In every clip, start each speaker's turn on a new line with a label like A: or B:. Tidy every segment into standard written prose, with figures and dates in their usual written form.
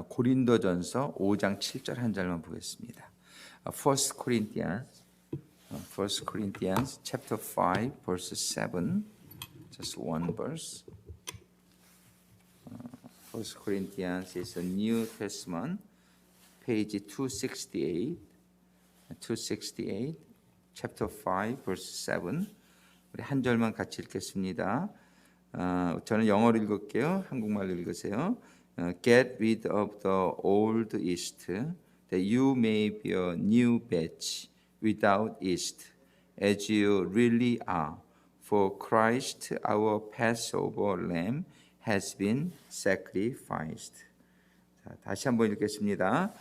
A: 고린도전서 5장 7절 한 절만 보겠습니다. First Corinthians chapter 5 verse 7. Just one verse. First Corinthians is a New Testament, page 268. 268, chapter 5, verse 7. 우리 한 절만 같이 읽겠습니다. 저는 영어로 읽을게요. 한국말로 읽으세요. Get rid of the old yeast, that you may be a new batch without yeast, as you really are. For Christ, our Passover lamb, has been sacrificed. 자, 다시 한번 읽겠습니다.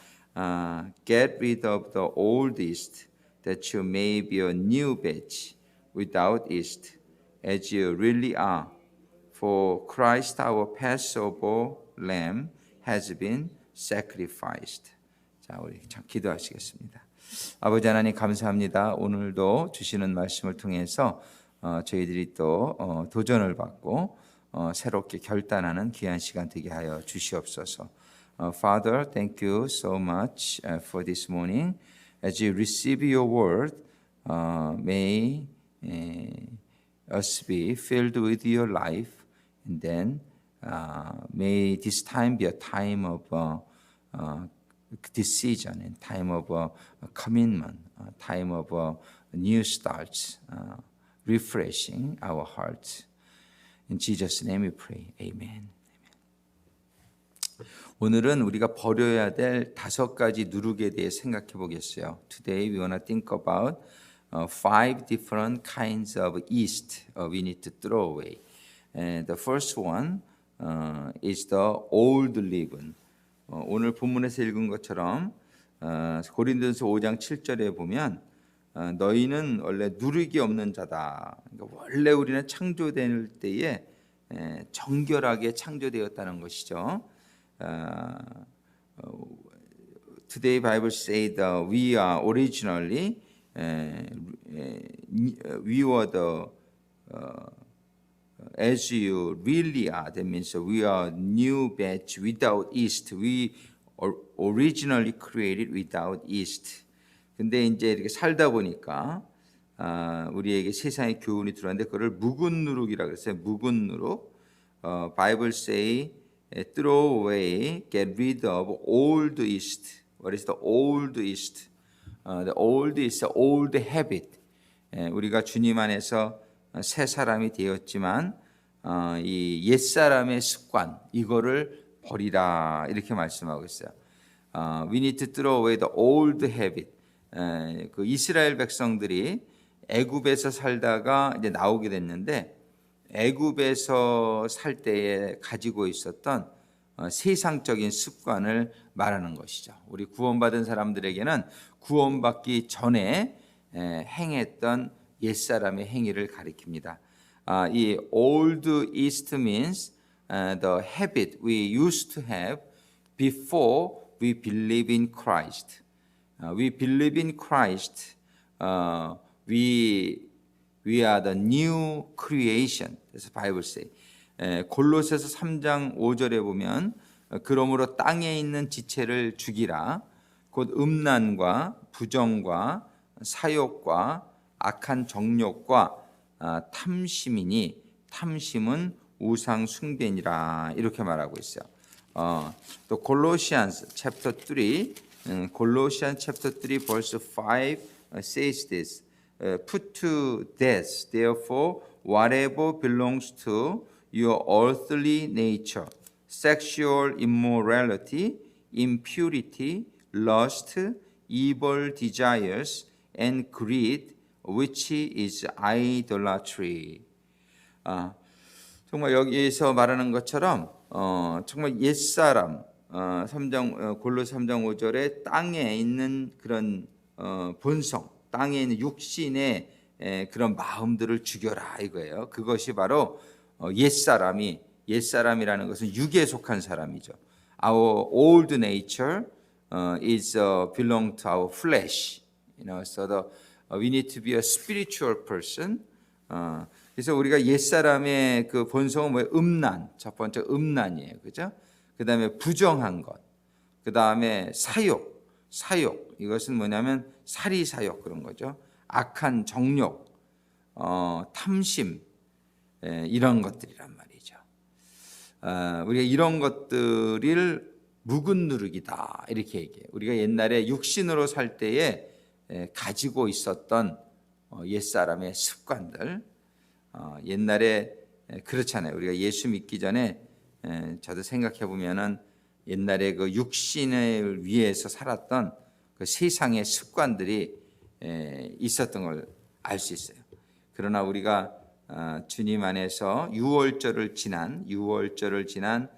A: Get rid of the old yeast, that you may be a new batch without yeast, as you really are. For Christ, our Passover lamb, has been sacrificed. 자, 우리 참 기도하시겠습니다. 아버지 하나님 감사합니다. 오늘도 주시는 말씀을 통해서 저희들이 또 도전을 받고 새롭게 결단하는 귀한 시간 되게 하여 주시옵소서. Father, thank you so much for this morning. As you receive your word, may us be filled with your life, and then may this time be a time of decision, and time of commitment, a time of new starts, refreshing our hearts. In Jesus' name we pray. Amen. 오늘은 우리가 버려야 될 5가지 누룩에 대해 생각해 보겠어요. Today we want to think about 5 different kinds of yeast we need to throw away. And the first one is the old leaven. 오늘 본문에서 읽은 것처럼 고린도전서 5장 7절에 보면 너희는 원래 누룩이 없는 자다. 그러니까 원래 우리는 창조될 때에 정결하게 창조되었다는 것이죠. Today Bible say that we are originally we were the as you really are. That means we are new batch without yeast. We are originally created without yeast. 근데 이제 이렇게 살다 보니까 우리에게 세상의 교훈이 들어왔는데 그걸 묵은 누룩이라고 했어요. 묵은 누룩. Bible say throw away, get rid of old yeast. What is the old yeast? The old is the old habit. 우리가 주님 안에서 새 사람이 되었지만 이 옛 사람의 습관 이거를 버리라 이렇게 말씀하고 있어요. We need to throw away the old habit. 그 이스라엘 백성들이 애굽에서 살다가 이제 나오게 됐는데 애굽에서 살 때에 가지고 있었던 세상적인 습관을 말하는 것이죠. 우리 구원받은 사람들에게는 구원받기 전에 행했던 옛사람의 행위를 가리킵니다. 이 old yeast means the habit we used to have before we believe in Christ. We believe in Christ. We are the new creation. 그래서 Bible say. 골로새서 3장 5절에 보면 그러므로 땅에 있는 지체를 죽이라. 곧 음란과 부정과 사욕과 악한 정욕과 탐심이니 탐심은 우상 숭배니라 이렇게 말하고 있어요. 또 Colossians chapter 3, Colossians chapter 3 verse 5 says this. Put to death, therefore, whatever belongs to your earthly nature, sexual immorality, impurity, lust, evil desires, and greed, which is idolatry. 정말 여기에서 말하는 것처럼 정말 옛사람 3장 골로새 3장 5절에 땅에 있는 그런 본성, 땅에 있는 육신의 그런 마음들을 죽여라 이거예요. 그것이 바로 옛사람이라는 것은 육에 속한 사람이죠. Our old nature is belong to our flesh. So we need to be a spiritual person. 그래서 우리가 옛사람의 그 본성은 뭐예요? 음란. 첫 번째 음란이에요. 그죠? 그다음에 부정한 것. 그 다음에 사욕 이것은 뭐냐면 사리사욕 그런 거죠. 악한 정욕, 탐심 이런 것들이란 말이죠. 우리가 이런 것들을 묵은 누룩이다 이렇게 얘기해요. 우리가 옛날에 육신으로 살 때에 가지고 있었던 옛사람의 습관들, 옛날에 그렇잖아요. 우리가 예수 믿기 전에 저도 생각해 보면은 옛날에 그 육신을 위해서 살았던 그 세상의 습관들이 있었던 걸 알 수 있어요. 그러나 우리가 주님 안에서 유월절을 지난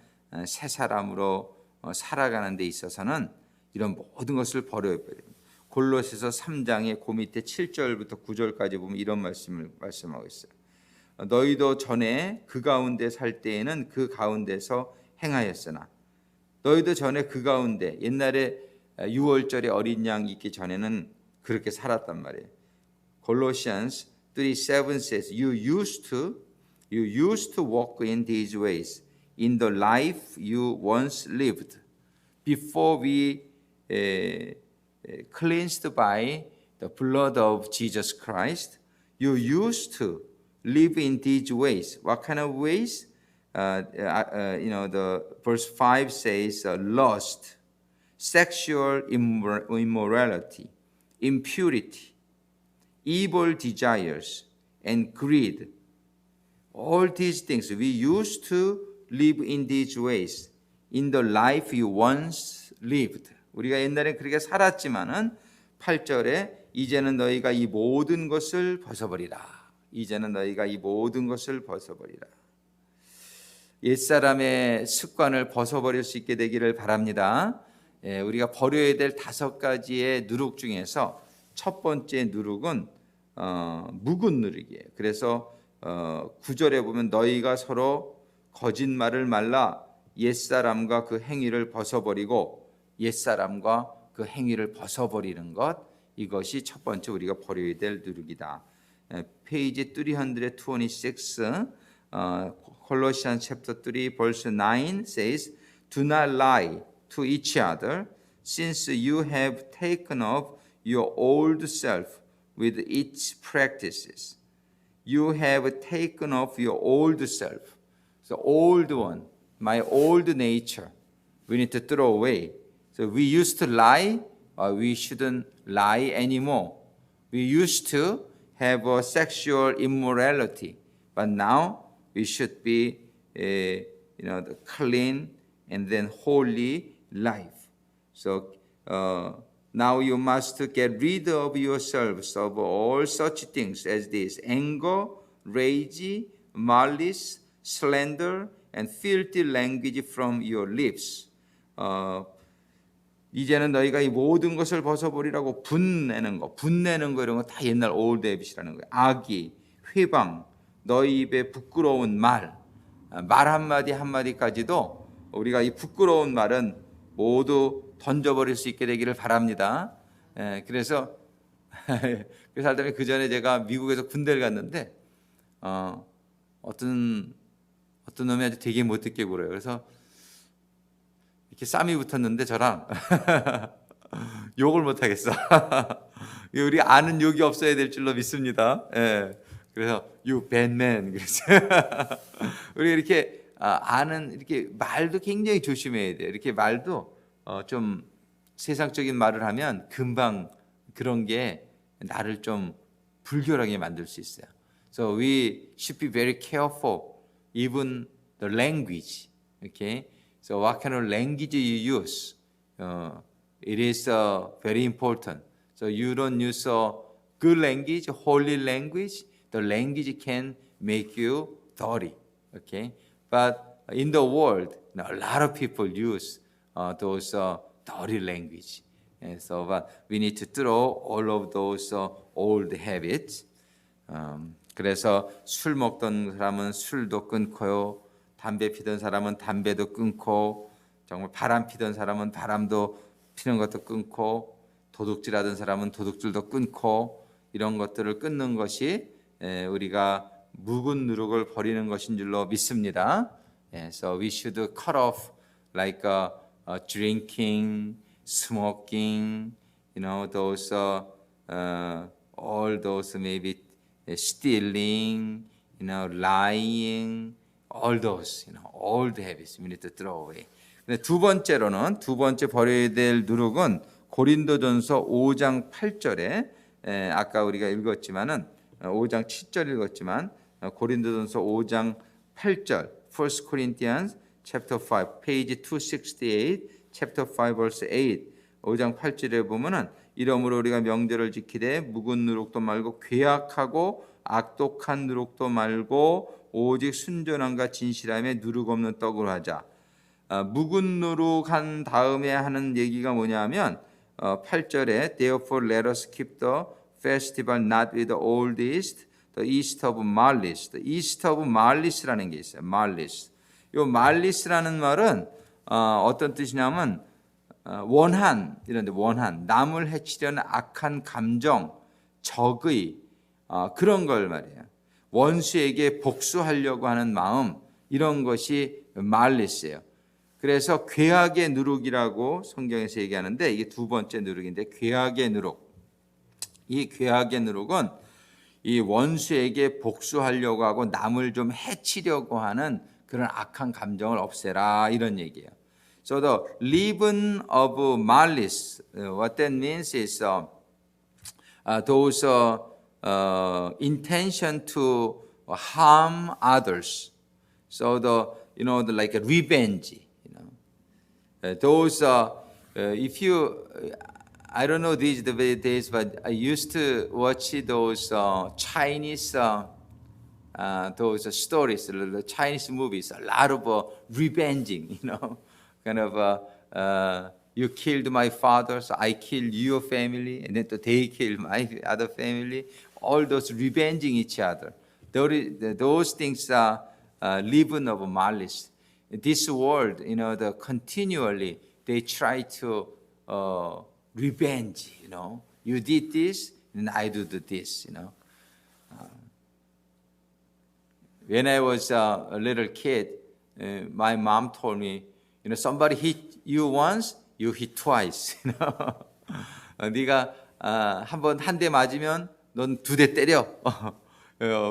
A: 새 사람으로 살아가는 데 있어서는 이런 모든 것을 버려야 돼요. 골로새서 3장의 그 밑에 7절부터 9절까지 보면 이런 말씀을 말씀하고 있어요. 너희도 전에 그 가운데 살 때에는 그 가운데서 행하였으나 너희도 전에 그 가운데 옛날에 유월절에 어린 양 있기 전에는 그렇게 살았단 말이에요. Colossians 3:7 says, You used to walk in these ways in the life you once lived before we cleansed by the blood of Jesus Christ. You used to live in these ways. What kind of ways? The verse 5 says lust, sexual immorality, impurity, evil desires, and greed. All these things we used to live in these ways in the life you once lived. 우리가 옛날에 그렇게 살았지만은 8절에 이제는 너희가 이 모든 것을 벗어버리라. 이제는 너희가 이 모든 것을 벗어버리라. 옛사람의 습관을 벗어버릴 수 있게 되기를 바랍니다. 우리가 버려야 될 5가지의 누룩 중에서 첫 번째 누룩은 묵은 누룩이에요. 그래서 9절에 보면 너희가 서로 거짓말을 말라 옛사람과 그 행위를 벗어버리고 옛사람과 그 행위를 벗어버리는 것, 이것이 첫 번째 우리가 버려야 될 누룩이다. 페이지 326 Colossians chapter 3 verse 9 says, Do not lie to each other, since you have taken off your old self with its practices. You have taken off your old self. The old one, my old nature, we need to throw away. So we used to lie, we shouldn't lie anymore. We used to have a sexual immorality, but now we should be, the clean and then holy life. So now you must get rid of yourselves of all such things as this: anger, rage, malice, slander, and filthy language from your lips. 이제는 너희가 이 모든 것을 벗어버리라고 분내는 거 이런 거 다 옛날 올드 헤빗이라는 거예요. 악의, 회방, 너희 입에 부끄러운 말 한마디 한마디까지도 우리가 이 부끄러운 말은 모두 던져버릴 수 있게 되기를 바랍니다. 그래서 살다 보니 그 전에 제가 미국에서 군대를 갔는데 어떤 놈이 아주 되게 못 듣게 굴어요. 그래서 이렇게 쌈이 붙었는데 저랑 욕을 못 하겠어. 우리 아는 욕이 없어야 될 줄로 믿습니다. 그래서 you bad man. 그래서 우리 이렇게 아는 이렇게 말도 굉장히 조심해야 돼요. 이렇게 말도 좀 세상적인 말을 하면 금방 그런 게 나를 좀 불결하게 만들 수 있어요. So we should be very careful, even the language. Okay. So what kind of language you use? It is very important. So you don't use a good language, holy language. The language can make you dirty. Okay. But in the world, a lot of people use those dirty language. And so, but we need to throw all of those old habits. 그래서 술 먹던 사람은 술도 끊고요. 담배 피던 사람은 담배도 끊고, 정말 바람 피던 사람은 바람도 피는 것도 끊고, 도둑질하던 사람은 도둑질도 끊고, 이런 것들을 끊는 것이 우리가 묵은 누룩을 버리는 것인 줄로 믿습니다. So we should cut off like drinking, smoking, those all those maybe stealing, lying, all those, old habits we need to throw away. 근데 두 번째 버려야 될 누룩은 고린도전서 5장 8절에 아까 우리가 읽었지만은 5장 7절 읽었지만 고린도전서 5장 8절 1 Corinthians chapter 5 page 268 chapter 5 verse 8 5장 8절에 보면은 이러므로 우리가 명절을 지키되 묵은 누룩도 말고 괴악하고 악독한 누룩도 말고 오직 순전함과 진실함에 누룩 없는 떡으로 하자. 묵은 누룩 한 다음에 하는 얘기가 뭐냐면 8절에 Therefore let us keep the festival not with the old yeast, the yeast of malice. The yeast of malice라는 게 있어요. malice. 이 malice라는 말은 어떤 뜻이냐면 원한 이런데 원한 남을 해치려는 악한 감정, 적의 그런 걸 말이에요. 원수에게 복수하려고 하는 마음 이런 것이 malice예요. 그래서 괴악의 누룩이라고 성경에서 얘기하는데 이게 두 번째 누룩인데 괴악의 누룩. 이 괴악의 누룩은 이 원수에게 복수하려고 하고 남을 좀 해치려고 하는 그런 악한 감정을 없애라 이런 얘기예요. So the leaven of malice, what that means is those intention to harm others. So the like a revenge. Those if you I don't know these days, but I used to watch those Chinese those stories, the Chinese movies. A lot of revenging, kind of you killed my father, so I killed your family, and then they killed my other family. All those revenging each other. Those things are leaven of malice. This world, continually they try to revenge. You did this, and I do this. When I was a little kid, my mom told me, somebody hit you once, you hit twice. 네가 한 대 맞으면 넌 두 대 때려.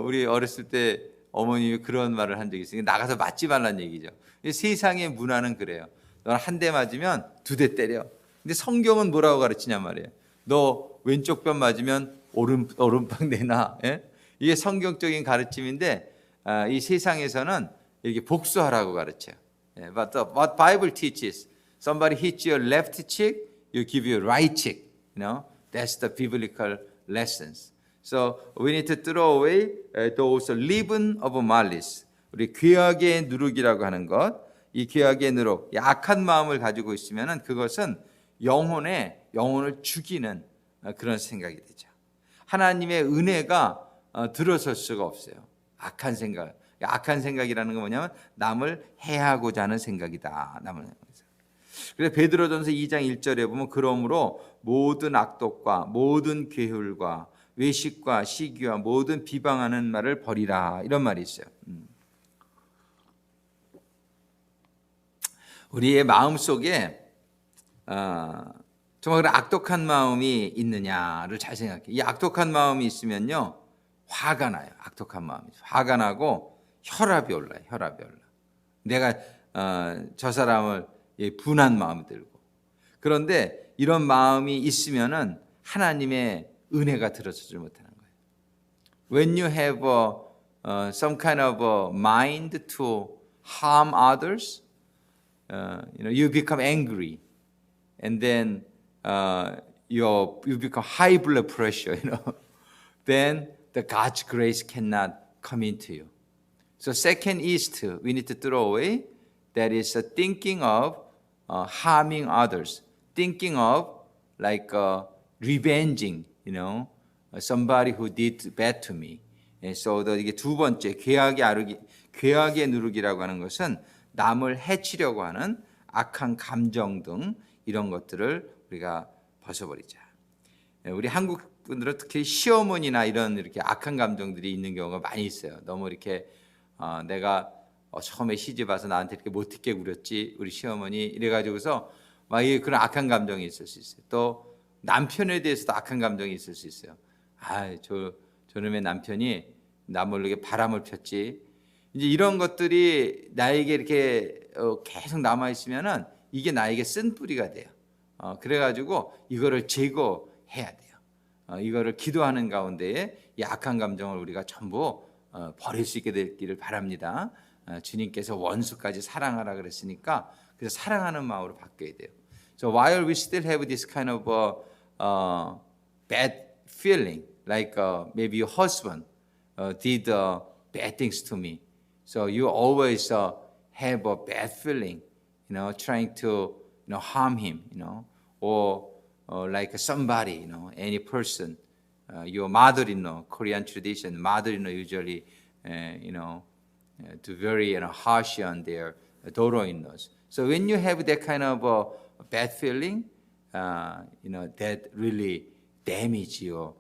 A: 우리 어렸을 때 어머님이 그런 말을 한 적이 있어요. 나가서 맞지 말란 얘기죠. 세상의 문화는 그래요. 넌 한 대 맞으면 두 대 때려. 근데 성경은 뭐라고 가르치냐 말이에요. 너 왼쪽 편 맞으면 오른쪽 내놔. 예? 이게 성경적인 가르침인데 이 세상에서는 이렇게 복수하라고 가르쳐요. But what Bible teaches, somebody hits your left cheek, you give your right cheek. That's the biblical lessons. So we need to throw away those leaven of malice. 우리 괴악의 누룩이라고 하는 것, 이 괴악의 누룩, 이 악한 마음을 가지고 있으면은 그것은 영혼을 죽이는 그런 생각이 되죠. 하나님의 은혜가 들어설 수가 없어요. 악한 생각이라는 건 뭐냐면 남을 해하고자 하는 생각이다. 그래서 베드로전서 2장 1절에 보면 그러므로 모든 악독과 모든 괴hul과 외식과 시기와 모든 비방하는 말을 버리라 이런 말이 있어요. 우리의 마음 속에 정말 악독한 마음이 있느냐를 잘 생각해요. 이 악독한 마음이 있으면요 화가 나요. 악독한 마음이 화가 나고 혈압이 올라요. 내가 저 사람을 분한 마음이 들고. 그런데 이런 마음이 있으면은 하나님의 은혜가 들어서지 못하는 거예요. When you have some kind of a mind to harm others, you become angry, and then you become high blood pressure. Then the God's grace cannot come into you. So second east we need to throw away. That is thinking of harming others, thinking of like revenging, somebody who did bad to me. So 이게 두 번째 괴악의 누룩이라고 하는 것은 남을 해치려고 하는 악한 감정 등 이런 것들을 우리가 벗어버리자. 우리 한국 분들은 특히 시어머니나 이렇게 악한 감정들이 있는 경우가 많이 있어요. 너무 이렇게 내가 처음에 시집 와서 나한테 이렇게 못되게 굴었지 우리 시어머니 이래가지고서 막 그런 악한 감정이 있을 수 있어요. 또 남편에 대해서도 악한 감정이 있을 수 있어요. 저놈의 남편이 나 모르게 바람을 폈지. 이제 이런 것들이 나에게 이렇게 계속 남아 있으면은 이게 나에게 쓴 뿌리가 돼요. 그래가지고 이거를 제거해야 돼요. 이거를 기도하는 가운데에 이 악한 감정을 우리가 전부 버릴 수 있게 되기를 바랍니다. 주님께서 원수까지 사랑하라 그랬으니까 그래서 사랑하는 마음으로 바뀌어야 돼요. So while we still have this kind of bad feeling, like maybe your husband did bad things to me, so you always have a bad feeling, trying to harm him, or like somebody, any person, your mother-in-law, Korean tradition, mother-in-law usually, do very harsh on their daughter-in-laws. So when you have that kind of bad feeling, that really damage your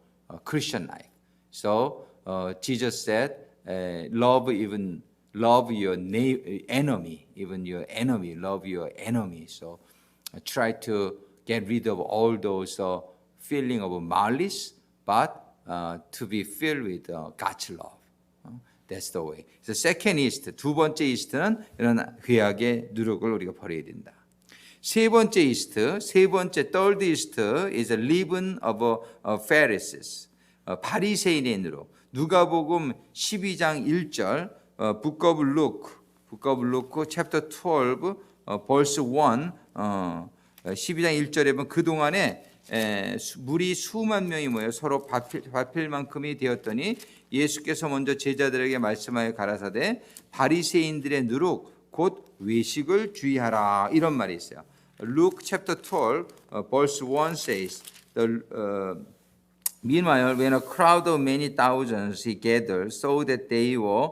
A: Christian life. So Jesus said, love your enemy, even your enemy, love your enemy. So try to get rid of all those feeling of malice, but to be filled with God's love. That's the way. So second east, 두 번째 east는 이런 죄악의 누룩을 우리가 버려야 된다. 세 번째 east, third east is a leaven of Pharisees. 바리새인의 누룩. 누가복음 12장 1절, Book of Luke, chapter 12, verse 1, 12장 1절에 보면 그동안에 무리 수만 명이 모여 서로 밟힐 만큼이 되었더니 예수께서 먼저 제자들에게 말씀하여 가라사대 바리새인들의 누룩 곧 외식을 주의하라 이런 말이 있어요. Luke chapter 12 verse 1 says Meanwhile when a crowd of many thousands he gathered so that they were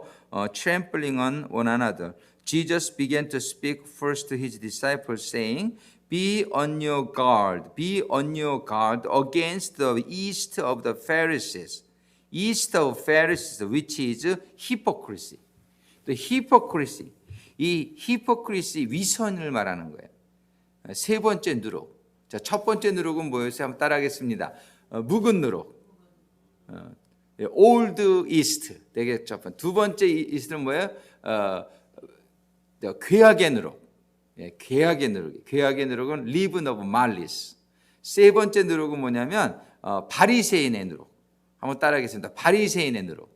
A: trampling on one another Jesus began to speak first to his disciples saying Be on your guard against the yeast of the Pharisees. Yeast of Pharisees, which is hypocrisy. The hypocrisy. 이 hypocrisy 위선을 말하는 거예요. 세 번째 누룩. 자, 첫 번째 누룩은 뭐였어요? 한번 따라하겠습니다. 묵은 누룩. Old yeast 되겠죠. 두 번째 yeast는 뭐예요? 괴악의 누룩. 괴악의 누룩은 leaven of malice. 세 번째 누룩은 뭐냐면 바리새인의 누룩. 한번 따라하겠습니다. 바리새인의 누룩.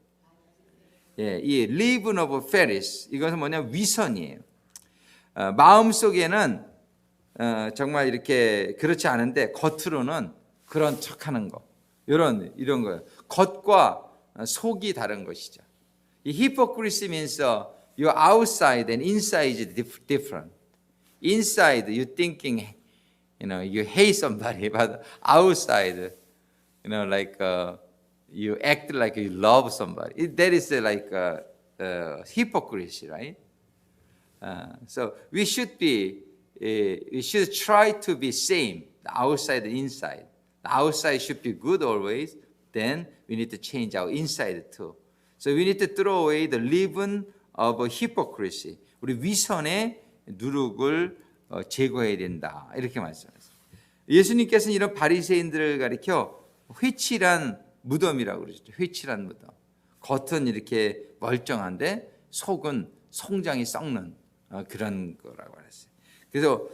A: 이 leaven of Pharisees 이것은 뭐냐면 위선이에요. 마음 속에는 정말 이렇게 그렇지 않은데 겉으로는 그런 척하는 거. 이런 거예요. 겉과 속이 다른 것이죠. 이 hypocrisy means your outside and inside is different. Inside you thinking, you hate somebody, but outside, like you act like you love somebody. That is like hypocrisy, right? So we should try to be same, the outside and inside. The outside should be good always. Then we need to change our inside too. So we need to throw away the leaven of hypocrisy. 우리 위선의 누룩을 제거해야 된다. 이렇게 말씀하셨어요. 예수님께서는 이런 바리새인들을 가리켜 회칠한 무덤이라고 그러셨죠. 회칠한 무덤. 겉은 이렇게 멀쩡한데 속은 송장이 썩는 그런 거라고 하셨어요. 그래서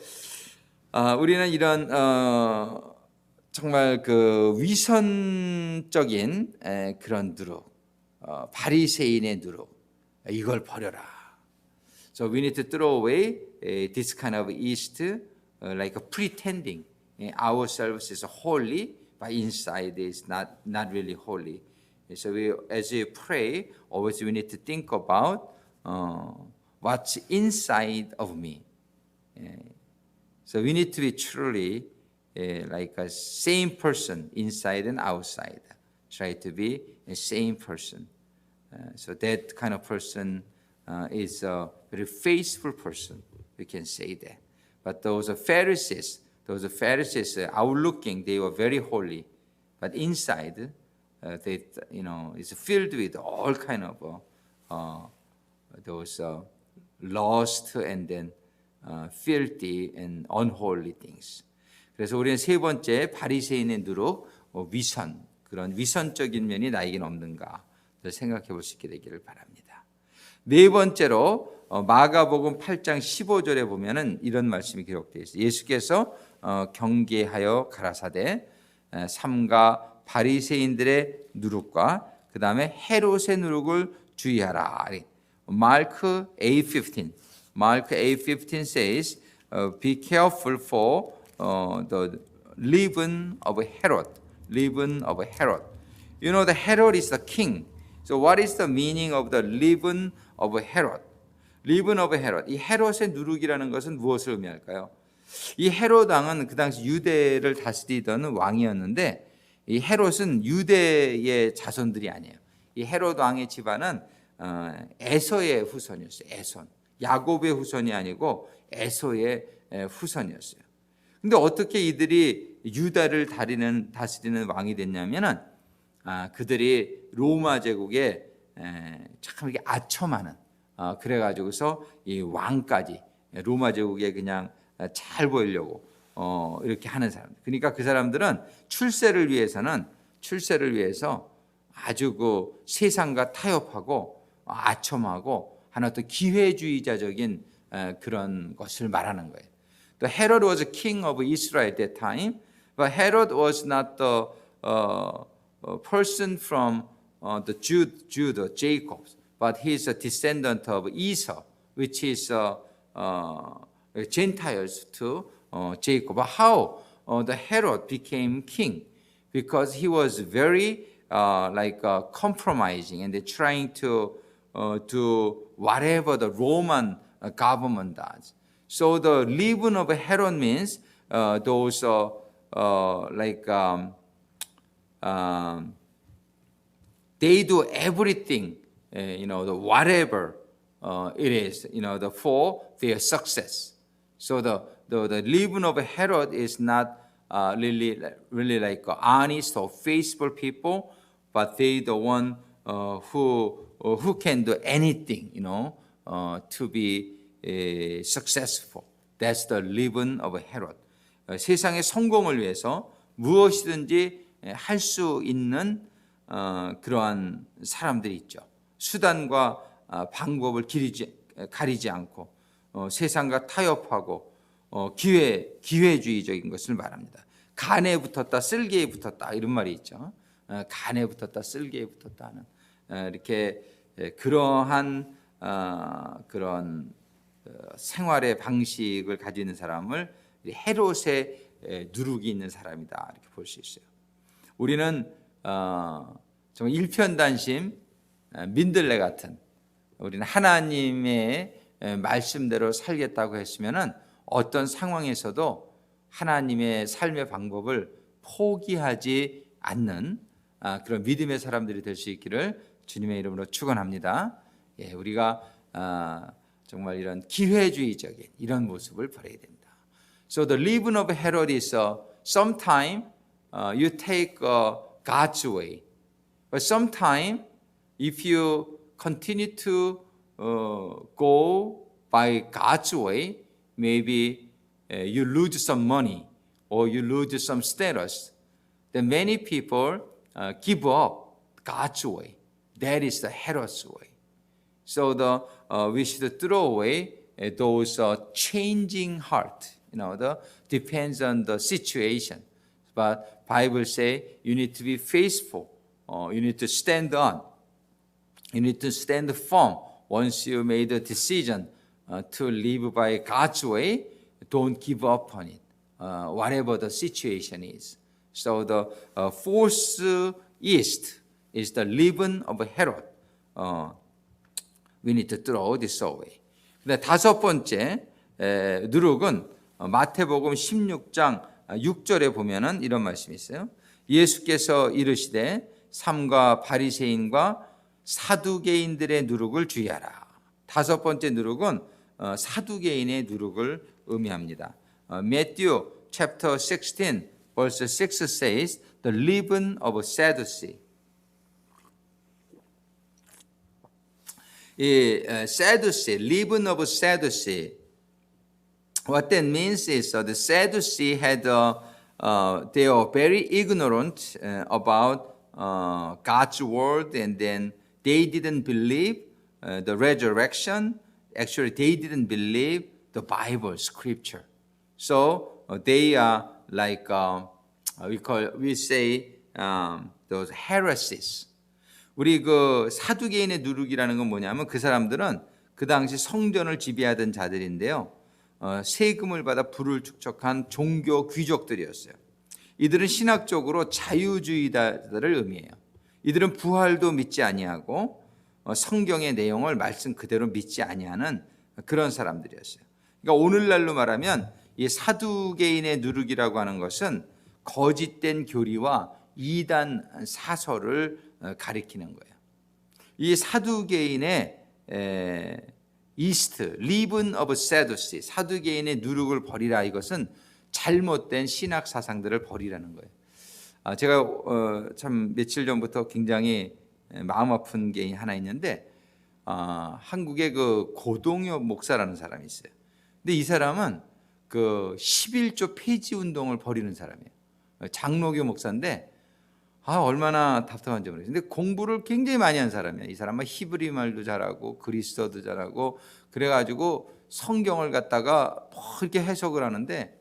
A: 우리는 이런 정말 그 위선적인 그런 누룩, 바리새인의 누룩 이걸 버려라. So we need to throw away this kind of yeast, like pretending ourselves is holy, but inside is not really holy. So as we pray, always we need to think about what's inside of me. So we need to be truly like a same person inside and outside. Try to be a same person. So that kind of person is a very faithful person. We can say that. But those Pharisees, outlooking, they were very holy, but inside, it's filled with all kind of those lust and then filthy and unholy things. 그래서 우리는 세 번째 바리새인의 누룩, 위선, 그런 위선적인 면이 나에게는 없는가 생각해 볼 수 있게 되기를 바랍니다. 네 번째로 마가복음 8장 15절에 보면은 이런 말씀이 기록되어 있어요. 예수께서 경계하여 가라사대 삼가 바리새인들의 누룩과 그 다음에 헤롯의 누룩을 주의하라. 마크 8:15 says, be careful for the leaven of Herod. Leaven of Herod. You know, the Herod is the king. So what is the meaning of the leaven of Herod? Leaven of Herod. 이 헤롯의 누룩이라는 것은 무엇을 의미할까요? 이 헤롯 왕은 그 당시 유대를 다스리던 왕이었는데 이 헤롯은 유대의 자손들이 아니에요. 이 헤롯 왕의 집안은 에서의 후손이었어요. 에손. 야곱의 후손이 아니고 에서의 후손이었어요. 근데 어떻게 이들이 유다를 다스리는 왕이 됐냐면은 그들이 로마 제국에 참 이렇게 아첨하는 그래가지고서 이 왕까지 로마 제국에 그냥 잘 보이려고 이렇게 하는 사람들. 그러니까 그 사람들은 출세를 위해서 아주 그 세상과 타협하고 아첨하고 하나 또 기회주의자적인 그런 것을 말하는 거예요. The Herod was king of Israel at that time, but Herod was not the person from the Judah, Jacob, but he is a descendant of Esau, which is Gentiles to Jacob. But how the Herod became king? Because he was very compromising and trying to do whatever the Roman government does. So the leaven of Herod means those they do everything, the whatever it is, for their success. So the leaven of Herod is not really like honest or faithful people, but they the one who can do anything, to be successful. That's the leaven of Herod. 세상의 성공을 위해서 무엇이든지 할 수 있는 그러한 사람들이 있죠. 수단과 방법을 가리지 않고 세상과 타협하고 기회주의적인 것을 말합니다. 간에 붙었다, 쓸개에 붙었다 이런 말이 있죠. 간에 붙었다, 쓸개에 붙었다 하는 이렇게 그러한 그런 생활의 방식을 가지고 있는 사람을 헤롯의 누룩이 있는 사람이다 이렇게 볼 수 있어요. 우리는 정말 일편단심 민들레 같은 우리는 하나님의 말씀대로 살겠다고 했으면은 어떤 상황에서도 하나님의 삶의 방법을 포기하지 않는 그런 믿음의 사람들이 될 수 있기를 주님의 이름으로 축원합니다. 우리가 정말 이런 기회주의적인 이런 모습을 버려야 됩니다. So the leaven of Herod is sometime you take God's way, but sometime if you continue to go by God's way, maybe you lose some money or you lose some status. Then many people give up God's way. That is the Herod's way. So we should throw away those changing heart. Depends on the situation. But Bible say you need to be faithful. You need to stand on. You need to stand firm. Once you made a decision to live by God's way, don't give up on it, whatever the situation is. So the fourth yeast is the leaven of Herod. We need to throw this away. 근데 다섯 번째 누룩은 마태복음 16장 6절에 보면은 이런 말씀이 있어요. 예수께서 이르시되 삼가 바리새인과 사두개인들의 누룩을 주의하라. 다섯 번째 누룩은 사두개인의 누룩을 의미합니다. Matthew chapter 16 verse 6 says the leaven of Sadducee. 이 Sadducee, leaven of Sadducee. What that means is the Sadducee had they are very ignorant about God's word, and then they didn't believe the resurrection. Actually, they didn't believe the Bible, Scripture. So they are like we say those heresies. 우리 그 사두개인의 누룩이라는 건 뭐냐면 그 사람들은 그 당시 성전을 지배하던 자들인데요. 세금을 받아 부를 축적한 종교 귀족들이었어요. 이들은 신학적으로 자유주의자들을 의미해요. 이들은 부활도 믿지 아니하고 성경의 내용을 말씀 그대로 믿지 아니하는 그런 사람들이었어요. 그러니까 오늘날로 말하면 이 사두개인의 누룩이라고 하는 것은 거짓된 교리와 이단 사설을 가리키는 거예요. 이 사두개인의 이스트, leaven of Sadducee, 사두개인의 누룩을 버리라, 이것은 잘못된 신학 사상들을 버리라는 거예요. 제가 참 며칠 전부터 굉장히 마음 아픈 게 하나 있는데 한국의 그 고동엽 목사라는 사람이 있어요. 근데 이 사람은 그 11조 폐지 운동을 벌이는 사람이에요. 장로교 목사인데 얼마나 답답한지 모르겠어요. 근데 공부를 굉장히 많이 한 사람이에요. 이 사람은 히브리 말도 잘하고 그리스어도 잘하고 그래가지고 성경을 갖다가 이렇게 해석을 하는데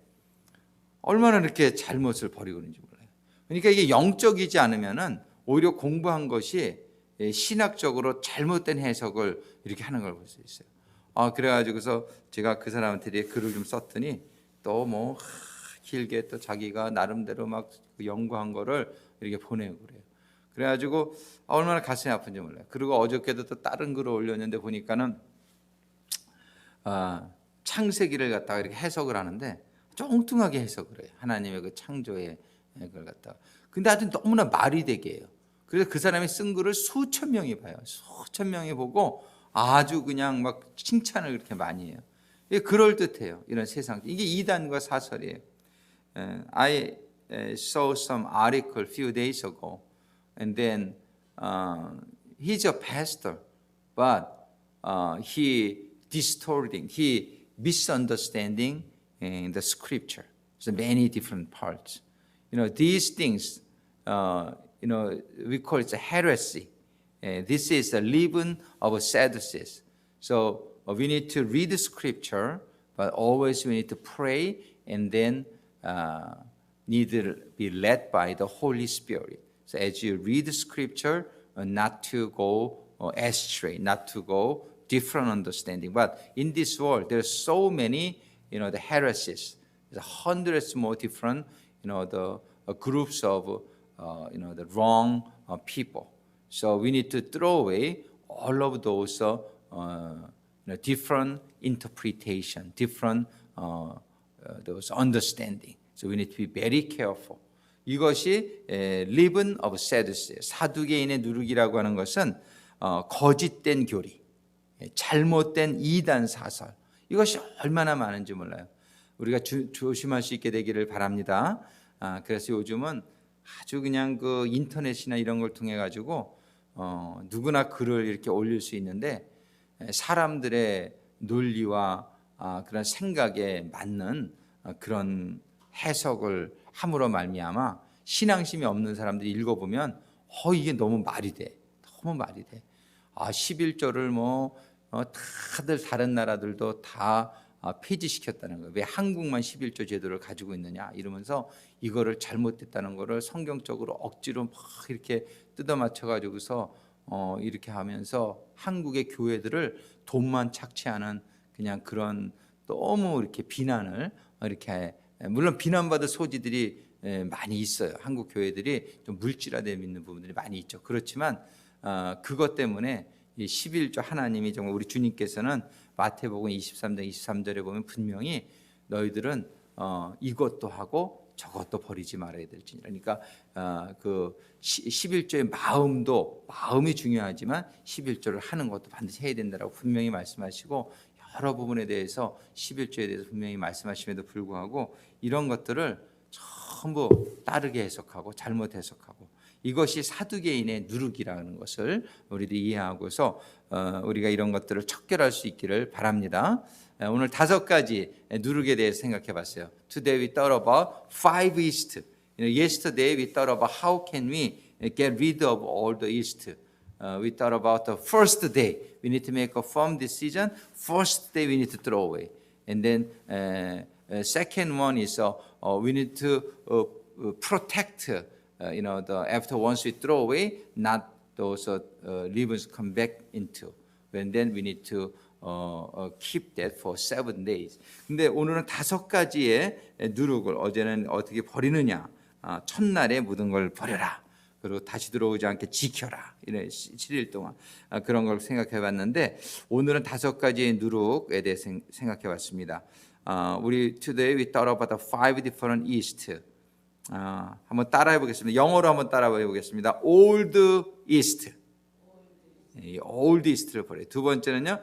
A: 얼마나 이렇게 잘못을 벌이고 있는지 몰라요. 그러니까 이게 영적이지 않으면은 오히려 공부한 것이 신학적으로 잘못된 해석을 이렇게 하는 걸 볼 수 있어요. 그래가지고서 제가 그 사람한테 글을 좀 썼더니 또 뭐 길게 또 자기가 나름대로 막 연구한 거를 이렇게 보내고 그래요. 그래가지고 얼마나 가슴이 아픈지 몰라요. 그리고 어저께도 또 다른 글을 올렸는데 보니까는 창세기를 갖다가 이렇게 해석을 하는데 좀 엉뚱하게 해석을 해요. 하나님의 그 창조의 걸 갖다가. 근데 아주 너무나 말이 되게 해요. 그래서 그 사람이 쓴 글을 수천 명이 봐요. 수천 명이 보고 아주 그냥 막 칭찬을 그렇게 많이 해요. 이게 그럴듯해요. 이런 세상. 이게 이단과 사설이에요. I saw some article few days ago, and then he's a pastor, but he misunderstanding the scripture. So many different parts. These things, we call it a heresy. This is the leaven of Sadducees. So we need to read the scripture, but always we need to pray, and then need to be led by the Holy Spirit. So as you read the scripture, not to go astray, not to go different understanding. But in this world, there's so many, the heresies. There's hundreds more different, the groups of, the wrong people. So we need to throw away all of those different interpretation, different those understanding. So we need to be very careful. 이것이 leaven of Sadducee, 사두개인의 누룩이라고 하는 것은 거짓된 교리, 잘못된 이단 사설, 이것이 얼마나 많은지 몰라요. 우리가 조심할 수 있게 되기를 바랍니다. 그래서 요즘은 아주 그냥 그 인터넷이나 이런 걸 통해 가지고 누구나 글을 이렇게 올릴 수 있는데 사람들의 논리와 그런 생각에 맞는 그런 해석을 함으로 말미암아 신앙심이 없는 사람들이 읽어보면 이게 너무 말이 돼. 너무 말이 돼. 11조를 다들 다른 나라들도 다 폐지시켰다는 거예요. 왜 한국만 11조 제도를 가지고 있느냐 이러면서 이거를 잘못됐다는 거를 성경적으로 억지로 막 이렇게 뜯어 맞춰 가지고서 이렇게 하면서 한국의 교회들을 돈만 착취하는 그냥 그런 너무 이렇게 비난을 이렇게, 물론 비난받을 소지들이 많이 있어요. 한국 교회들이 좀 물질화되어 있는 부분들이 많이 있죠. 그렇지만 그것 때문에 이 11조 하나님이 정말 우리 주님께서는 마태복음 23장 23절에 보면 분명히 너희들은 이것도 하고 저것도 버리지 말아야 될지니라. 그러니까 그 11조의 마음이 중요하지만 11조를 하는 것도 반드시 해야 된다라고 분명히 말씀하시고 여러 부분에 대해서 11조에 대해서 분명히 말씀하심에도 불구하고 이런 것들을 전부 따르게 해석하고 잘못 해석하고 이것이 사두개인의 누룩이라는 것을 우리도 이해하고서 우리가 이런 것들을 척결할 수 있기를 바랍니다. 오늘 5가지 누룩에 대해서 생각해 봤어요. Today we thought about 5 yeast. Yesterday we thought about how can we get rid of all the yeast. We thought about the first day. We need to make a firm decision. First day we need to throw away. And then second one is we need to protect. After once we throw away, not those leavens come back into. And then we need to keep that for 7 days. 근데 오늘은 5가지의 누룩을 어제는 어떻게 버리느냐? 첫날에 묻은 걸 버려라. 그리고 다시 들어오지 않게 지켜라. 이런 7일 동안 그런 걸 생각해 봤는데 오늘은 5가지의 누룩에 대해 생각해 봤습니다. 우리 today we thought about the 5 different yeast. 한번 따라해 보겠습니다. 영어로 한번 따라해 보겠습니다. Old yeast. Old yeast를 버려요. 두 번째는요.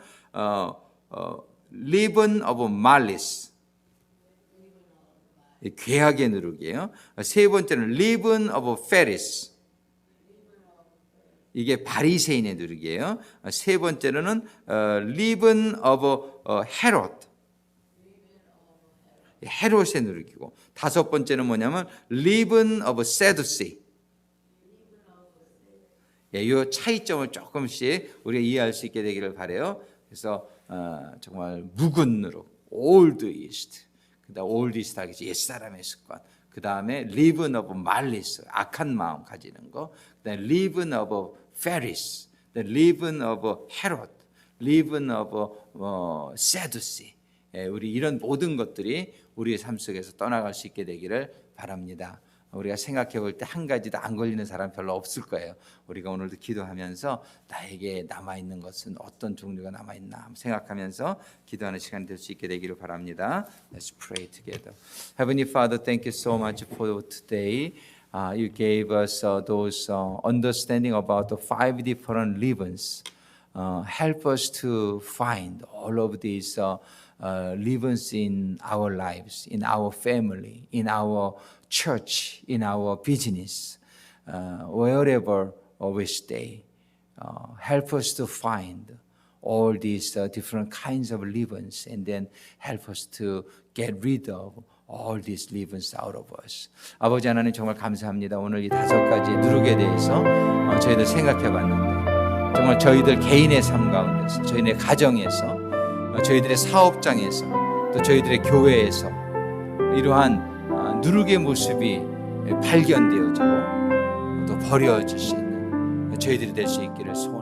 A: leaven of malice. 괴악의 누룩이에요. 세 번째는 leaven of Pharisees. 이게 바리새인의 누룩이에요. 세 번째로는 leaven of Herod. 헤롯의 누룩이고, 5번째는 뭐냐면 leaven of Sadducee. 이 차이점을 조금씩 우리가 이해할 수 있게 되기를 바라요. 그래서 정말 묵은 누룩, old yeast. 그다음 old yeast 하겠지, 옛사람의 습관. 그 다음에 leaven of malice, 악한 마음 가지는 거. 그다음에 leaven of Pharisees, the leaven of Herod, leaven of Sadducee. 우리 이런 모든 것들이 우리의 삶 속에서 떠나갈 수 있게 되기를 바랍니다. 우리가 생각해 볼 때 한 가지도 안 걸리는 사람 별로 없을 거예요. 우리가 오늘도 기도하면서 나에게 남아있는 것은 어떤 종류가 남아있나 생각하면서 기도하는 시간이 될 수 있게 되기를 바랍니다. Let's pray together. Heavenly Father, thank you so much for today. You gave us those understanding about the 5 different leavens. Help us to find all of these leavens in our lives, in our family, in our church, in our business, wherever we stay. Help us to find all these different kinds of leavens and then help us to get rid of all these leavens out of us. 아버지 하나님 정말 감사합니다. 오늘 이 5가지 누룩에 대해서 저희들 생각해 봤는데 정말 저희들 개인의 삶 가운데서, 저희의 가정에서, 저희들의 사업장에서, 또 저희들의 교회에서 이러한 누룩의 모습이 발견되어지고 또 버려질 수 있는 저희들이 될 수 있기를 소원합니다.